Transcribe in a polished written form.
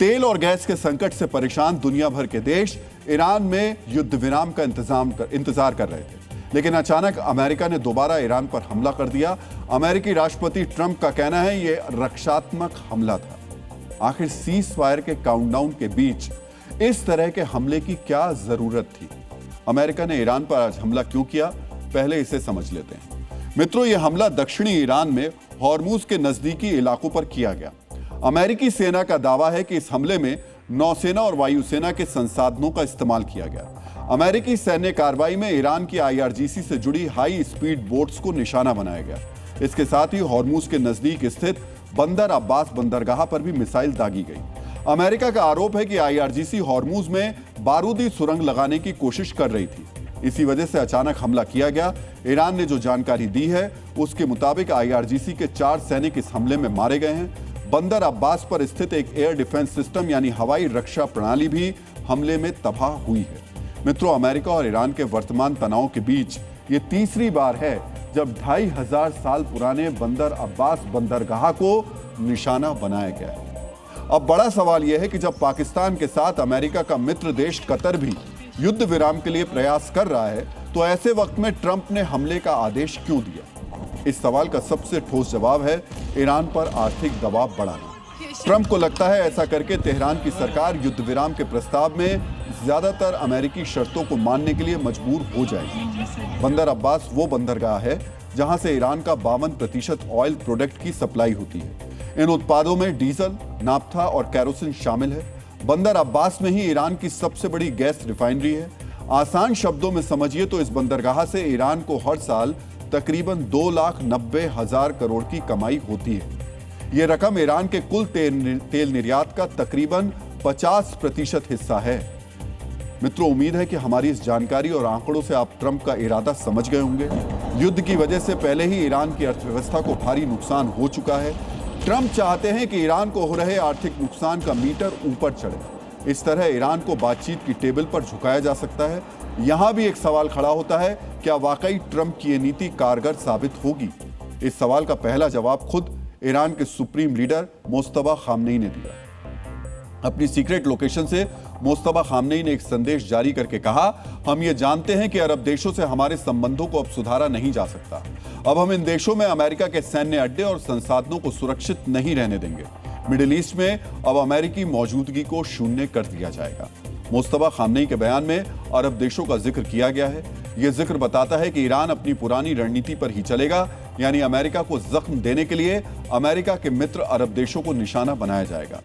तेल और गैस के संकट से परेशान दुनिया भर के देश ईरान में युद्ध विराम का इंतजार कर रहे थे, लेकिन अचानक अमेरिका ने दोबारा ईरान पर हमला कर दिया। अमेरिकी राष्ट्रपति ट्रंप का कहना है यह रक्षात्मक हमला था। आखिर सीज फायर के काउंटडाउन के बीच इस तरह के हमले की क्या जरूरत थी? अमेरिका ने ईरान पर आज हमला क्यों किया, पहले इसे समझ लेते हैं। मित्रों, यह हमला दक्षिणी ईरान में हॉर्मुज के नजदीकी इलाकों पर किया गया। अमेरिकी सेना का दावा है कि इस हमले में नौसेना और वायुसेना के संसाधनों का इस्तेमाल किया गया। अमेरिकी सैन्य कार्रवाई में ईरान की आईआरजीसी से जुड़ी हाई स्पीड बोट्स को निशाना बनाया गया। इसके साथ ही हॉर्मुज के नजदीक स्थित बंदर अब्बास बंदरगाह पर भी मिसाइल दागी गई। अमेरिका का आरोप है कि आईआरजीसी हॉर्मुज में बारूदी सुरंग लगाने की कोशिश कर रही थी। इसी वजह से अचानक हमला किया गया। ईरान ने जो जानकारी दी है उसके मुताबिक आईआरजीसी के 4 सैनिक इस हमले में मारे गए हैं। बंदर अब्बास पर स्थित एक एयर डिफेंस सिस्टम यानी हवाई रक्षा प्रणाली भी हमले में तबाह हुई है। मित्रों, अमेरिका और ईरान के वर्तमान तनाव के बीच ये तीसरी बार है जब 2500 साल पुराने बंदर अब्बास बंदरगाह को निशाना बनाया गया है। अब बड़ा सवाल यह है कि जब पाकिस्तान के साथ अमेरिका का मित्र देश कतर भी युद्ध विराम के लिए प्रयास कर रहा है, तो ऐसे वक्त में ट्रंप ने हमले का आदेश क्यों दिया? इस सवाल का सबसे ठोस जवाब है ईरान पर आर्थिक दबाव बढ़ाना। ट्रंप को लगता है ऐसा करके तेहरान की सरकार युद्ध विराम के प्रस्ताव में ज्यादातर अमेरिकी शर्तों को मानने के लिए मजबूर हो जाएगी। बंदर अब्बास वो बंदरगाह है जहां से ईरान का 52% ऑयल प्रोडक्ट की सप्लाई होती है। इन उत्पादों में डीजल, नाफ्था और कैरोसिन शामिल है। बंदर अब्बास में ही ईरान की सबसे बड़ी गैस रिफाइनरी है। आसान शब्दों में समझिए तो इस बंदरगाह से ईरान को हर साल तकरीबन 2,90,000 करोड़ की कमाई होती है। यह रकम ईरान के कुल तेल निर्यात का तकरीबन 50% हिस्सा है। मित्रों, उम्मीद है कि हमारी इस जानकारी और आंकड़ों से आप ट्रंप का इरादा समझ गए होंगे। युद्ध की वजह से पहले ही ईरान की अर्थव्यवस्था को भारी नुकसान हो चुका है। ट्रंप चाहते हैं कि ईरान को हो रहे आर्थिक नुकसान का मीटर ऊपर चढ़े। इस तरह ईरान को बातचीत की टेबल पर झुकाया जा सकता है। यहां भी एक सवाल खड़ा होता है, क्या वाकई ट्रंप की ये नीति कारगर साबित होगी? इस सवाल का पहला जवाब खुद ईरान के सुप्रीम लीडर मोस्तफा खामनेई ने दिया। अपनी सीक्रेट लोकेशन से मोस्तफा खामनेई ने एक संदेश जारी करके कहा, हम ये जानते हैं कि अरब देशों से हमारे संबंधों को अब सुधारा नहीं जा सकता। अब हम इन देशों में अमेरिका के सैन्य अड्डे और संसाधनों को सुरक्षित नहीं रहने देंगे। मिडिल ईस्ट में अब अमेरिकी मौजूदगी को शून्य कर दिया जाएगा। मोस्तफा खामनेई के बयान में अरब देशों का जिक्र किया गया है। यह जिक्र बताता है कि ईरान अपनी पुरानी रणनीति पर ही चलेगा, यानी अमेरिका को जख्म देने के लिए अमेरिका के मित्र अरब देशों को निशाना बनाया जाएगा।